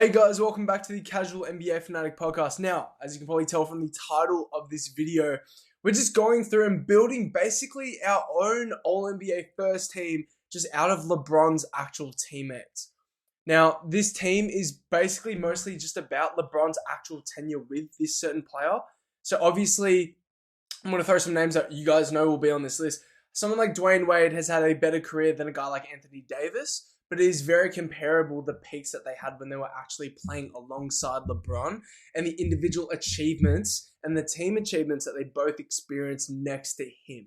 Hey guys, welcome back to the Casual NBA Fanatic podcast. Now, as you can probably tell from the title of this video, we're just going through and building basically our own All-NBA first team just out of LeBron's actual teammates. Now, this team is basically mostly just about LeBron's actual tenure with this certain player. So obviously, I'm going to throw some names that you guys know will be on this list. Someone like Dwayne Wade has had a better career than a guy like Anthony Davis, but it is very comparable, the peaks that they had when they were actually playing alongside LeBron and the individual achievements and the team achievements that they both experienced next to him.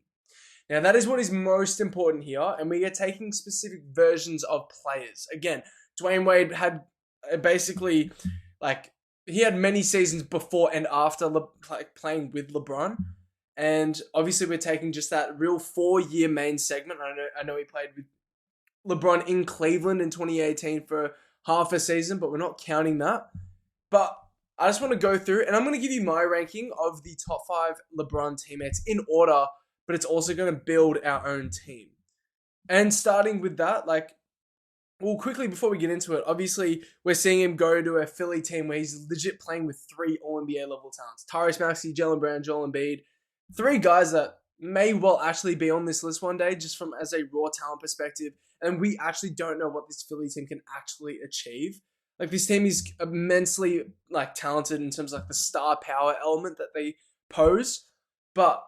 Now, that is what is most important here, and we are taking specific versions of players. Again, Dwayne Wade had basically, he had many seasons before and after playing with LeBron. And obviously, we're taking just that real 4-year main segment. I know he played with LeBron in Cleveland in 2018 for half a season, but we're not counting that. But I just want to go through, and I'm going to give you my ranking of the top 5 LeBron teammates in order, but it's also going to build our own team. And starting with that, quickly before we get into it, obviously, we're seeing him go to a Philly team where he's legit playing with 3 All-NBA level talents. Tyrese Maxey, Jaylen Brown, Joel Embiid. 3 guys that may well actually be on this list one day, just from as a raw talent perspective. And we actually don't know what this Philly team can actually achieve. This team is immensely talented in terms of the star power element that they pose. But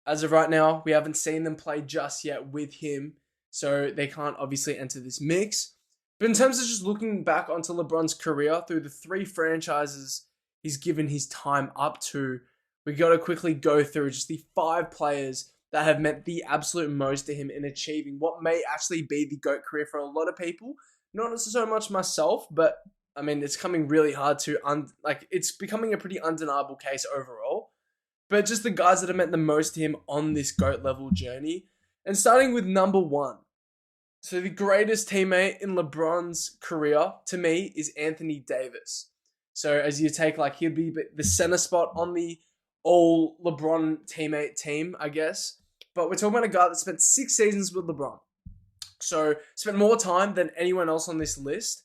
as of right now, we haven't seen them play just yet with him. So they can't obviously enter this mix. But in terms of just looking back onto LeBron's career through the 3 franchises he's given his time up to, we got to quickly go through just the 5 players that have meant the absolute most to him in achieving what may actually be the GOAT career for a lot of people. Not so much myself, but I mean, it's coming really hard to, it's becoming a pretty undeniable case overall. But just the guys that have meant the most to him on this GOAT level journey. And starting with number 1. So the greatest teammate in LeBron's career, to me, is Anthony Davis. So as you take, he'd be the center spot on the all LeBron teammate team, I guess. But we're talking about a guy that spent 6 seasons with LeBron. So spent more time than anyone else on this list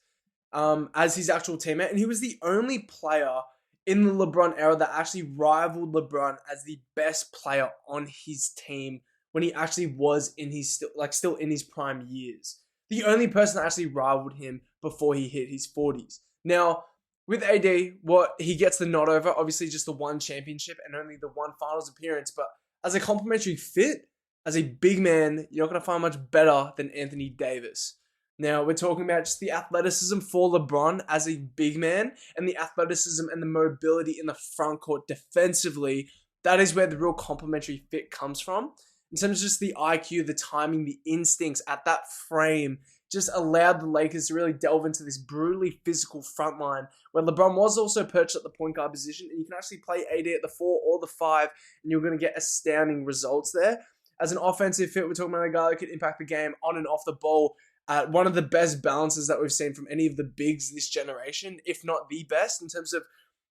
as his actual teammate. And he was the only player in the LeBron era that actually rivaled LeBron as the best player on his team when he actually was in his still in his prime years. The only person that actually rivaled him before he hit his 40s. Now, with AD, what he gets the nod over, obviously just the 1 championship and only the 1 finals appearance. But as a complementary fit, as a big man, you're not going to find much better than Anthony Davis. Now, we're talking about just the athleticism for LeBron as a big man and the athleticism and the mobility in the front court defensively. That is where the real complementary fit comes from. In terms of just the IQ, the timing, the instincts at that frame, just allowed the Lakers to really delve into this brutally physical front line where LeBron was also perched at the point guard position, and you can actually play AD at the 4 or the 5, and you're going to get astounding results there. As an offensive fit, we're talking about a guy that could impact the game on and off the ball at one of the best balances that we've seen from any of the bigs this generation, if not the best, in terms of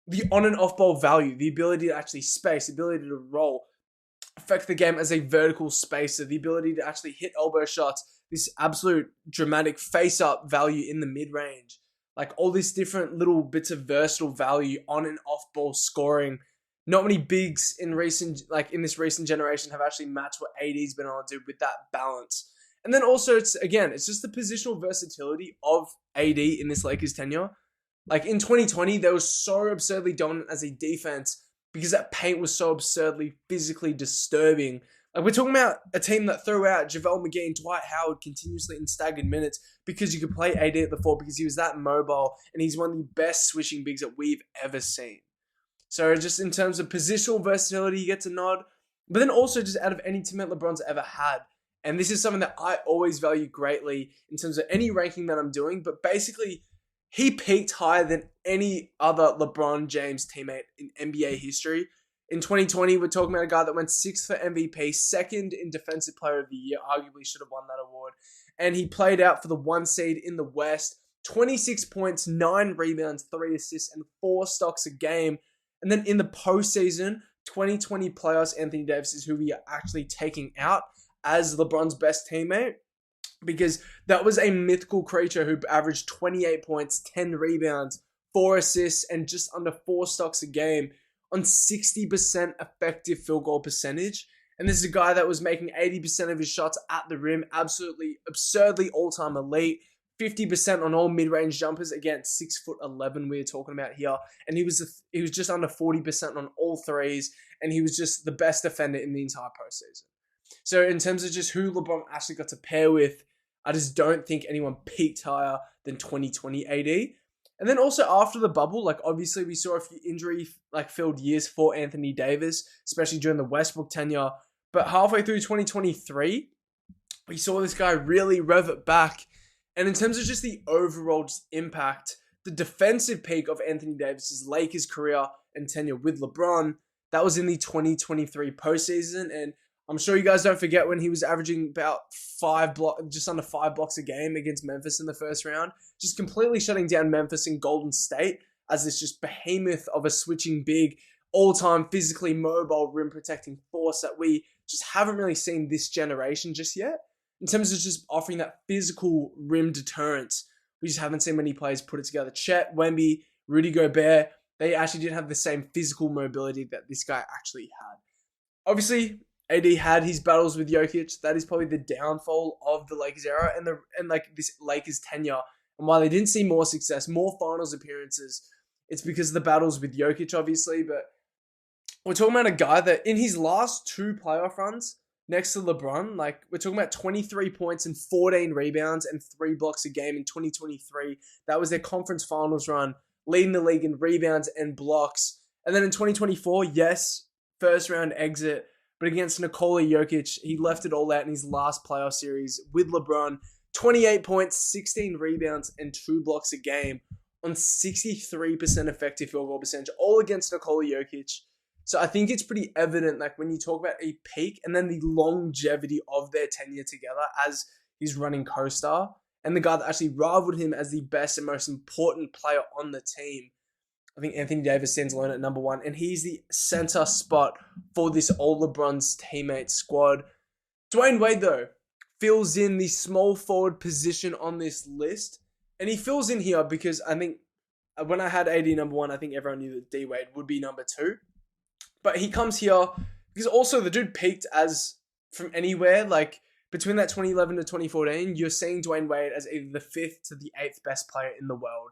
the on and off ball value, the ability to actually space, the ability to roll, affect the game as a vertical spacer, the ability to actually hit elbow shots, this absolute dramatic face-up value in the mid-range. All these different little bits of versatile value on and off-ball scoring. Not many bigs in this recent generation have actually matched what AD's been able to do with that balance. And then also, it's just the positional versatility of AD in this Lakers tenure. In 2020, they were so absurdly dominant as a defense because that paint was so absurdly physically disturbing. We're talking about a team that threw out JaVale McGee and Dwight Howard continuously in staggered minutes because you could play AD at the 4 because he was that mobile and he's one of the best switching bigs that we've ever seen. So just in terms of positional versatility, he gets a nod. But then also just out of any teammate LeBron's ever had. And this is something that I always value greatly in terms of any ranking that I'm doing. But basically, he peaked higher than any other LeBron James teammate in NBA history. In 2020, we're talking about a guy that went 6th for MVP, 2nd in Defensive Player of the Year, arguably should have won that award. And he played out for the 1 seed in the West, 26 points, 9 rebounds, 3 assists, and 4 stocks a game. And then in the postseason, 2020 playoffs, Anthony Davis is who we are actually taking out as LeBron's best teammate. because that was a mythical creature who averaged 28 points, 10 rebounds, 4 assists, and just under 4 stocks a game on 60% effective field goal percentage. And this is a guy that was making 80% of his shots at the rim, absolutely absurdly all-time elite. 50% on all mid-range jumpers, again 6'11" we're talking about here, and he was just under 40% on all threes, and he was just the best defender in the entire postseason. So in terms of just who LeBron actually got to pair with, I just don't think anyone peaked higher than 2020 AD. And then also after the bubble, like obviously we saw a few injury filled years for Anthony Davis, especially during the Westbrook tenure. But halfway through 2023, we saw this guy really rev it back. And in terms of just the overall impact, the defensive peak of Anthony Davis's Lakers career and tenure with LeBron, that was in the 2023 postseason. And I'm sure you guys don't forget when he was averaging about just under 5 blocks a game against Memphis in the first round, just completely shutting down Memphis and Golden State as this just behemoth of a switching big, all-time physically mobile rim protecting force that we just haven't really seen this generation just yet. In terms of just offering that physical rim deterrence, we just haven't seen many players put it together. Chet, Wemby, Rudy Gobert, they actually didn't have the same physical mobility that this guy actually had. Obviously, AD had his battles with Jokic. That is probably the downfall of the Lakers era and this Lakers tenure. And while they didn't see more success, more finals appearances, it's because of the battles with Jokic, obviously. But we're talking about a guy that in his last 2 playoff runs, next to LeBron, we're talking about 23 points and 14 rebounds and 3 blocks a game in 2023. That was their conference finals run, leading the league in rebounds and blocks. And then in 2024, yes, first round exit, but against Nikola Jokic, he left it all out in his last playoff series with LeBron. 28 points, 16 rebounds, and 2 blocks a game on 63% effective field goal percentage, all against Nikola Jokic. So I think it's pretty evident, when you talk about a peak and then the longevity of their tenure together as his running co-star and the guy that actually rivaled him as the best and most important player on the team. I think Anthony Davis stands alone at number 1, and he's the center spot for this all LeBron's teammate squad. Dwayne Wade, though, fills in the small forward position on this list, and he fills in here because I think when I had AD number 1, I think everyone knew that D Wade would be number 2. But he comes here because also the dude peaked as from anywhere, between that 2011 to 2014, you're seeing Dwayne Wade as either the 5th to the 8th best player in the world.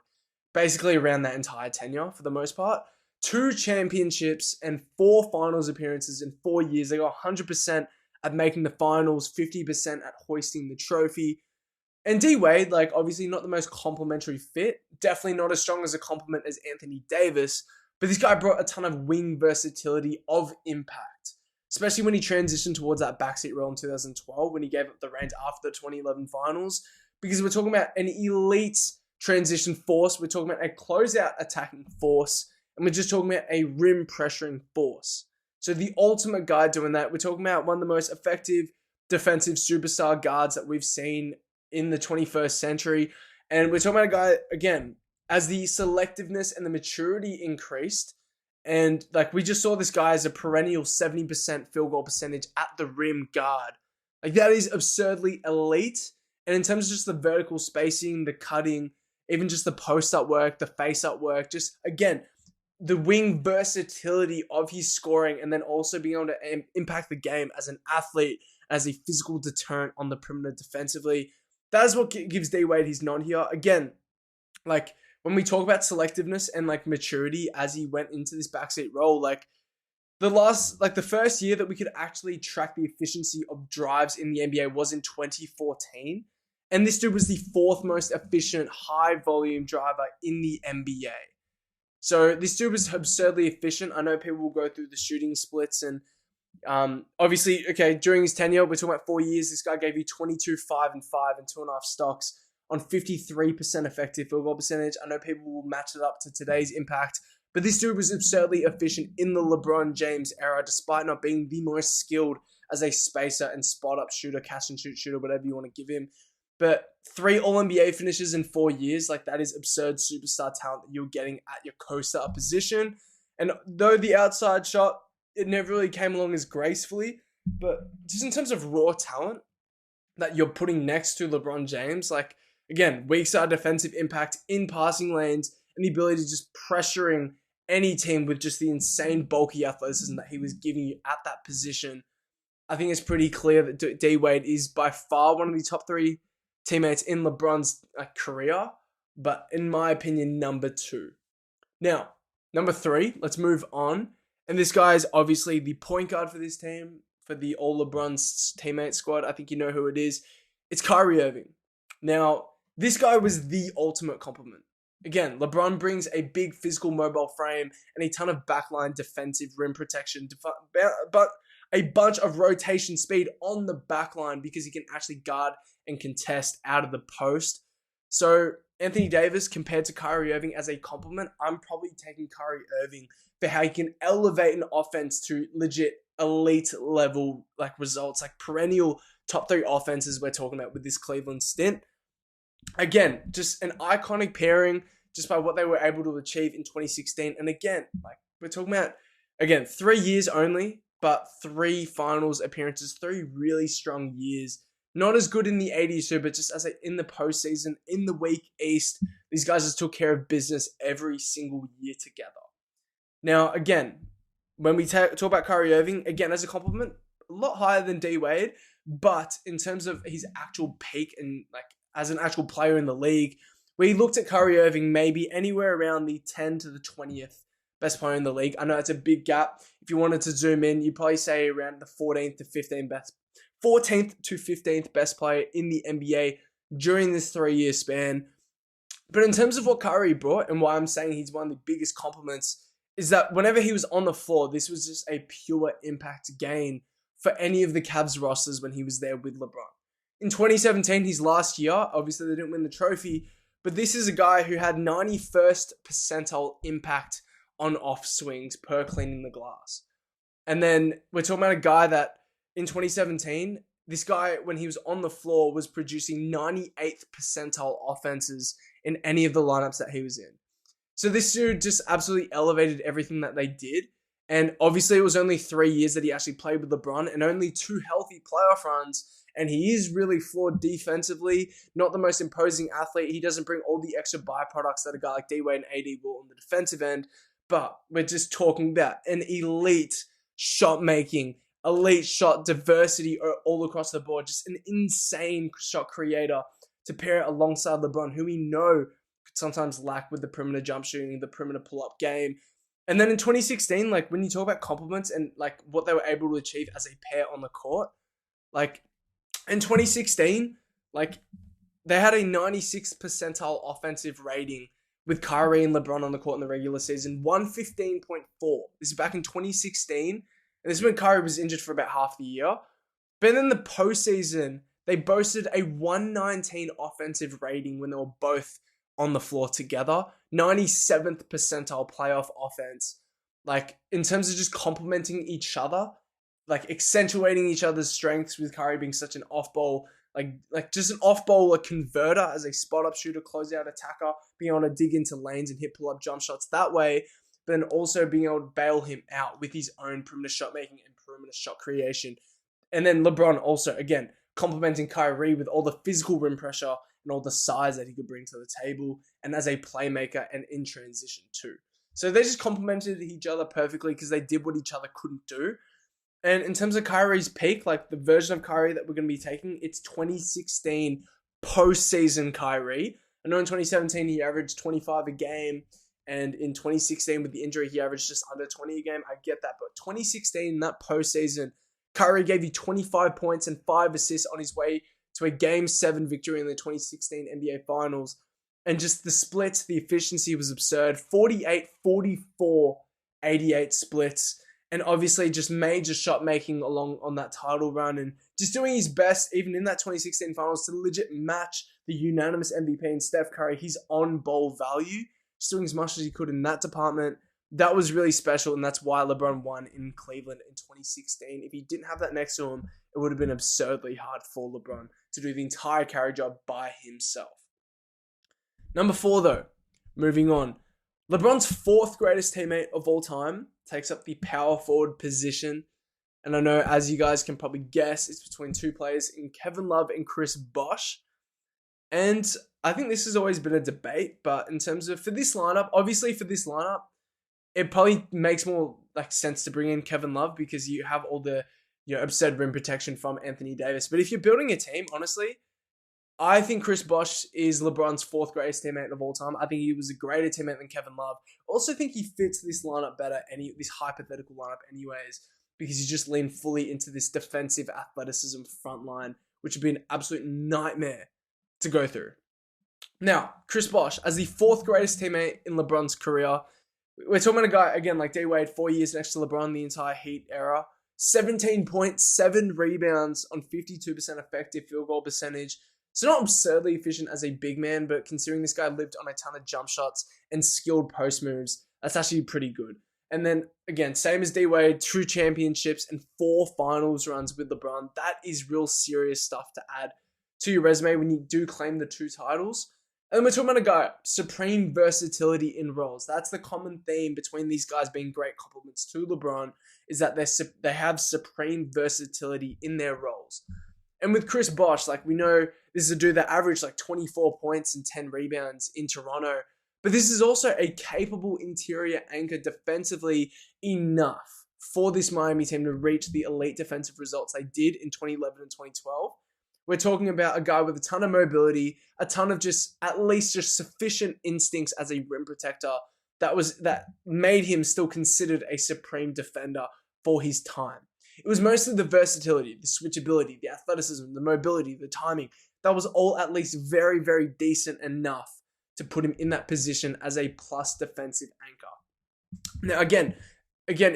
Basically around that entire tenure for the most part. 2 championships and 4 finals appearances in 4 years. They got 100% at making the finals, 50% at hoisting the trophy. And D Wade, obviously not the most complimentary fit. Definitely not as strong as a complement as Anthony Davis. But this guy brought a ton of wing versatility of impact, especially when he transitioned towards that backseat role in 2012 when he gave up the reins after the 2011 finals. Because we're talking about an elite transition force, we're talking about a closeout attacking force, and we're just talking about a rim pressuring force. So the ultimate guy doing that, we're talking about one of the most effective defensive superstar guards that we've seen in the 21st century. And we're talking about a guy, again, as the selectiveness and the maturity increased, and we just saw this guy as a perennial 70% field goal percentage at the rim guard. That is absurdly elite. And in terms of just the vertical spacing, the cutting, even just the post-up work, the face-up work, just, again, the wing versatility of his scoring and then also being able to impact the game as an athlete, as a physical deterrent on the perimeter defensively. That is what gives D Wade his nod here. Again, when we talk about selectiveness and maturity as he went into this backseat role, the first year that we could actually track the efficiency of drives in the NBA was in 2014. And this dude was the 4th most efficient high volume driver in the NBA. So this dude was absurdly efficient. I know people will go through the shooting splits and obviously, during his tenure, we're talking about 4 years, this guy gave you 22, 5, and 5 and 2.5 stocks on 53% effective field goal percentage. I know people will match it up to today's impact, but this dude was absurdly efficient in the LeBron James era, despite not being the most skilled as a spacer and spot-up shooter, catch and shoot shooter, whatever you want to give him. But 3 All-NBA finishes in 4 years, that is absurd superstar talent that you're getting at your co-star position. And though the outside shot, it never really came along as gracefully, but just in terms of raw talent that you're putting next to LeBron James, again, weak side defensive impact in passing lanes and the ability to just pressuring any team with just the insane bulky athleticism that he was giving you at that position. I think it's pretty clear that D-Wade is by far one of the top 3 teammates in LeBron's career, but in my opinion, number 2. Now, number 3, let's move on. And this guy is obviously the point guard for this team, for the all LeBron's teammate squad. I think you know who it is. It's Kyrie Irving. Now, this guy was the ultimate complement. Again, LeBron brings a big physical mobile frame and a ton of backline defensive rim protection, but a bunch of rotation speed on the backline because he can actually guard and contest out of the post. So Anthony Davis compared to Kyrie Irving as a compliment, I'm probably taking Kyrie Irving for how he can elevate an offense to legit elite level results, perennial top 3 offenses we're talking about with this Cleveland stint. Again, just an iconic pairing just by what they were able to achieve in 2016. And again, we're talking about, 3 years only, but 3 finals appearances, 3 really strong years. Not as good in the 80s, but just in the postseason, in the weak East, these guys just took care of business every single year together. Now, again, when we talk about Kyrie Irving, again, as a compliment, a lot higher than D-Wade, but in terms of his actual peak and as an actual player in the league, we looked at Kyrie Irving maybe anywhere around the 10 to the 20th best player in the league. I know it's a big gap. If you wanted to zoom in, you'd probably say around the 14th to 15th best player in the NBA during this 3-year span. But in terms of what Kyrie brought and why I'm saying he's one of the biggest compliments is that whenever he was on the floor, this was just a pure impact gain for any of the Cavs rosters when he was there with LeBron. In 2017, his last year, obviously they didn't win the trophy, but this is a guy who had 91st percentile impact on off swings per cleaning the glass. And then we're talking about a guy that in 2017, this guy, when he was on the floor, was producing 98th percentile offenses in any of the lineups that he was in. So this dude just absolutely elevated everything that they did. And obviously it was only 3 years that he actually played with LeBron and only 2 healthy playoff runs. And he is really flawed defensively, not the most imposing athlete. He doesn't bring all the extra byproducts that a guy like D-Wade and AD will on the defensive end. But we're just talking about an elite shot making, elite shot diversity all across the board. Just an insane shot creator to pair it alongside LeBron, who we know could sometimes lack with the perimeter jump shooting, the perimeter pull-up game. And then in 2016, when you talk about compliments and what they were able to achieve as a pair on the court, in 2016, they had a 96th percentile offensive rating with Kyrie and LeBron on the court in the regular season, 115.4. This is back in 2016, and this is when Kyrie was injured for about half the year. But then in the postseason, they boasted a 119 offensive rating when they were both on the floor together, 97th percentile playoff offense. In terms of just complementing each other, accentuating each other's strengths with Kyrie being such an off-ball, just an off-ball converter as a spot-up shooter, closeout attacker, being able to dig into lanes and hit pull-up jump shots that way, but then also being able to bail him out with his own perimeter shot making and perimeter shot creation. And then LeBron also, again, complementing Kyrie with all the physical rim pressure and all the size that he could bring to the table, and as a playmaker and in transition too. So they just complemented each other perfectly because they did what each other couldn't do. And in terms of Kyrie's peak, the version of Kyrie that we're going to be taking, it's 2016 postseason Kyrie. I know in 2017 he averaged 25 a game, and in 2016 with the injury he averaged just under 20 a game. I get that, but 2016, that postseason, Kyrie gave you 25 points and 5 assists on his way to a Game 7 victory in the 2016 NBA Finals. And just the splits, the efficiency was absurd. 48, 44, 88 splits. And obviously just major shot making along on that title run and just doing his best, even in that 2016 finals, to legit match the unanimous MVP in Steph Curry, his on-ball value, just doing as much as he could in that department. That was really special, and that's why LeBron won in Cleveland in 2016. If he didn't have that next to him, it would have been absurdly hard for LeBron to do the entire carry job by himself. Number 4, though, moving on. LeBron's 4th greatest teammate of all time takes up the power forward position. And I know, as you guys can probably guess, it's between 2 players in Kevin Love and Chris Bosh. And I think this has always been a debate, but in terms of for this lineup, obviously for this lineup, it probably makes more like sense to bring in Kevin Love because you have all the absurd rim protection from Anthony Davis. But if you're building a team, honestly, I think Chris Bosh is LeBron's fourth greatest teammate of all time. I think he was a greater teammate than Kevin Love. Also think he fits this lineup better, this hypothetical lineup anyways, because he just leaned fully into this defensive athleticism front line, which would be an absolute nightmare to go through. Now, Chris Bosh, as the fourth greatest teammate in LeBron's career, we're talking about a guy, again, like D-Wade, 4 years next to LeBron, the entire Heat era, 17.7 rebounds on 52% effective field goal percentage. So not absurdly efficient as a big man, but considering this guy lived on a ton of jump shots and skilled post moves, that's actually pretty good. And then, again, same as D-Wade, 2 championships and 4 finals runs with LeBron. That is real serious stuff to add to your resume when you do claim the 2 titles. And we're talking about a guy, supreme versatility in roles. That's the common theme between these guys being great complements to LeBron, is that they have supreme versatility in their roles. And with Chris Bosh, like we know this is a dude that averaged like 24 points and 10 rebounds in Toronto. But this is also a capable interior anchor defensively enough for this Miami team to reach the elite defensive results they did in 2011 and 2012. We're talking about a guy with a ton of mobility, a ton of at least sufficient instincts as a rim protector that made him still considered a supreme defender for his time. It was mostly the versatility, the switchability, the athleticism, the mobility, the timing. That was all at least very, very decent enough to put him in that position as a plus defensive anchor. Now, again,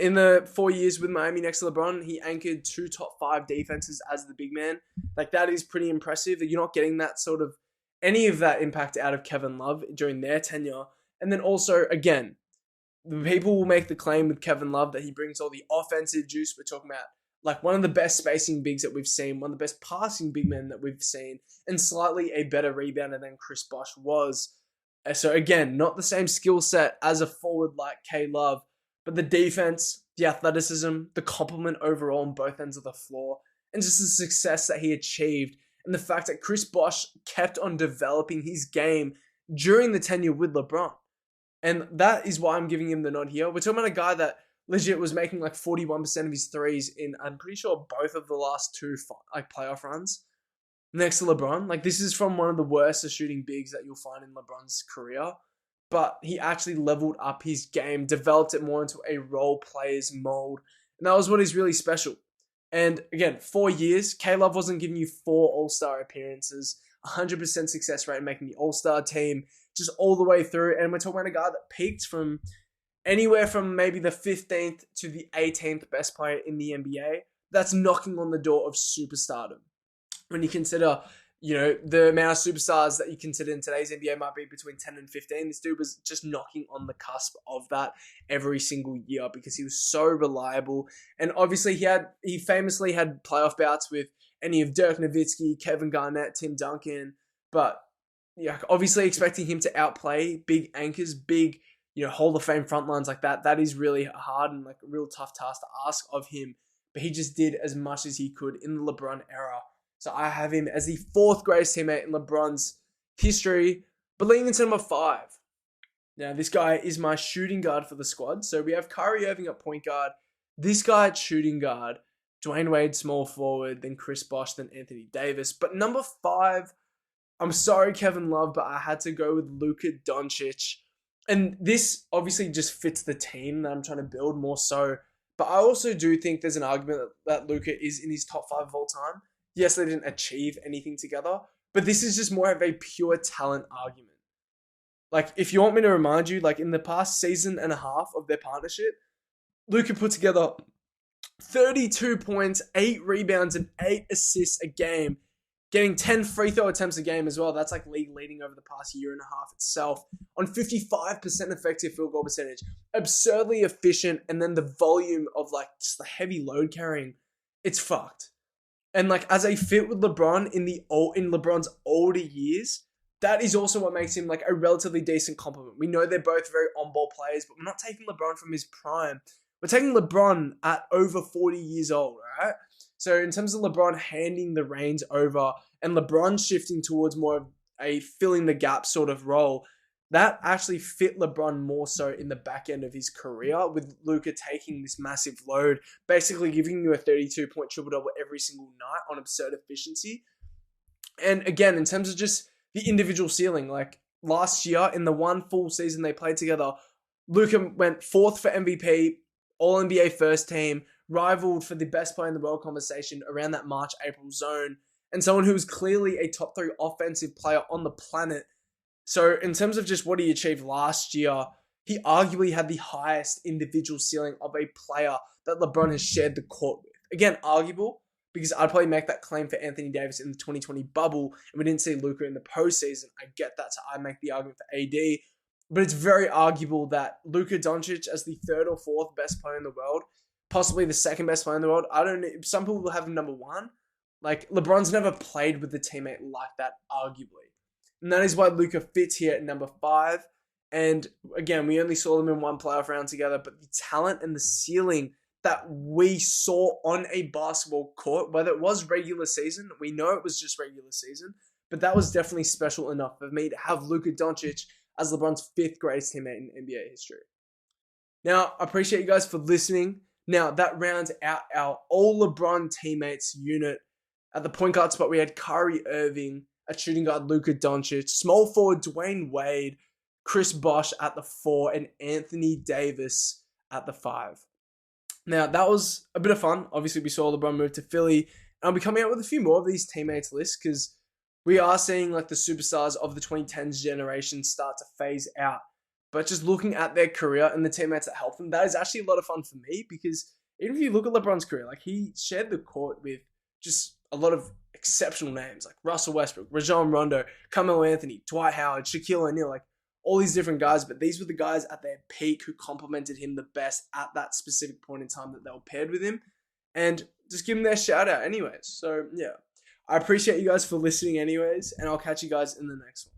in the 4 years with Miami next to LeBron, he anchored 2 top 5 defenses as the big man. Like, that is pretty impressive. You're not getting that sort of any of that impact out of Kevin Love during their tenure. And then also, again, the people will make the claim with Kevin Love that he brings all the offensive juice. We're talking about like one of the best spacing bigs that we've seen, one of the best passing big men that we've seen, and slightly a better rebounder than Chris Bosh was. So again, not the same skill set as a forward like K-Love, but the defense, the athleticism, the complement overall on both ends of the floor, and just the success that he achieved, and the fact that Chris Bosh kept on developing his game during the tenure with LeBron. And that is why I'm giving him the nod here. We're talking about a guy that legit was making like 41% of his threes in, I'm pretty sure, both of the last 2 like playoff runs next to LeBron. Like, this is from one of the worst shooting bigs that you'll find in LeBron's career. But he actually leveled up his game, developed it more into a role player's mold. And that was what is really special. And again, 4 years, K-Love wasn't giving you 4 All-Star appearances, 100% success rate in making the All-Star team, just all the way through. And we're talking about a guy that peaked from anywhere from maybe the 15th to the 18th best player in the NBA. That's knocking on the door of superstardom. When you consider, the amount of superstars that you consider in today's NBA might be between 10 and 15. This dude was just knocking on the cusp of that every single year because he was so reliable. And obviously he famously had playoff bouts with any of Dirk Nowitzki, Kevin Garnett, Tim Duncan. But yeah, obviously expecting him to outplay big anchors, big, Hall of Fame front lines like that, that is really hard and like a real tough task to ask of him. But he just did as much as he could in the LeBron era. So I have him as the 4th greatest teammate in LeBron's history, but leading into number 5. Now, this guy is my shooting guard for the squad. So we have Kyrie Irving at point guard, this guy at shooting guard, Dwayne Wade small forward, then Chris Bosh, then Anthony Davis. But number 5, I'm sorry, Kevin Love, but I had to go with Luka Doncic. And this obviously just fits the team that I'm trying to build more so. But I also do think there's an argument that Luka is in his top 5 of all time. Yes, they didn't achieve anything together, but this is just more of a pure talent argument. Like, if you want me to remind you, like in the past season and a half of their partnership, Luka put together 32 points, 8 rebounds, and 8 assists a game, getting 10 free throw attempts a game as well. That's like league leading over the past year and a half itself, on 55% effective field goal percentage. Absurdly efficient, and then the volume of like just the heavy load carrying, it's fucked. And like as a fit with LeBron in LeBron's older years, that is also what makes him like a relatively decent compliment. We know they're both very on-ball players, but we're not taking LeBron from his prime. We're taking LeBron at over 40 years old, right? So in terms of LeBron handing the reins over and LeBron shifting towards more of a filling the gap sort of role, that actually fit LeBron more so in the back end of his career, with Luka taking this massive load, basically giving you a 32-point triple-double every single night on absurd efficiency. And again, in terms of just the individual ceiling, like last year in the one full season they played together, Luka went 4th for MVP, All-NBA first team, rivaled for the best player in the world conversation around that March-April zone, and someone who was clearly a top 3 offensive player on the planet. So in terms of just what he achieved last year, he arguably had the highest individual ceiling of a player that LeBron has shared the court with. Again, arguable, because I'd probably make that claim for Anthony Davis in the 2020 bubble, and we didn't see Luka in the postseason. I get that, so I make the argument for AD. But it's very arguable that Luka Doncic, as the 3rd or 4th best player in the world, possibly the 2nd best player in the world, I don't know, some people will have him number 1. Like, LeBron's never played with a teammate like that, arguably. And that is why Luka fits here at number 5. And again, we only saw them in one playoff round together, but the talent and the ceiling that we saw on a basketball court, whether it was regular season, we know it was just regular season, but that was definitely special enough for me to have Luka Doncic as LeBron's 5th greatest teammate in NBA history. Now, I appreciate you guys for listening. Now, that rounds out our all LeBron teammates unit. At the point guard spot, we had Kyrie Irving, at shooting guard Luka Doncic, small forward Dwayne Wade, Chris Bosh at the 4, and Anthony Davis at the 5. Now, that was a bit of fun. Obviously, we saw LeBron move to Philly, and I'll be coming out with a few more of these teammates lists, because we are seeing like the superstars of the 2010s generation start to phase out. But just looking at their career and the teammates that helped them, that is actually a lot of fun for me, because even if you look at LeBron's career, like he shared the court with just a lot of exceptional names like Russell Westbrook, Rajon Rondo, Carmelo Anthony, Dwight Howard, Shaquille O'Neal, like all these different guys. But these were the guys at their peak who complemented him the best at that specific point in time that they were paired with him. And just give them their shout out anyways. So yeah, I appreciate you guys for listening anyways, and I'll catch you guys in the next one.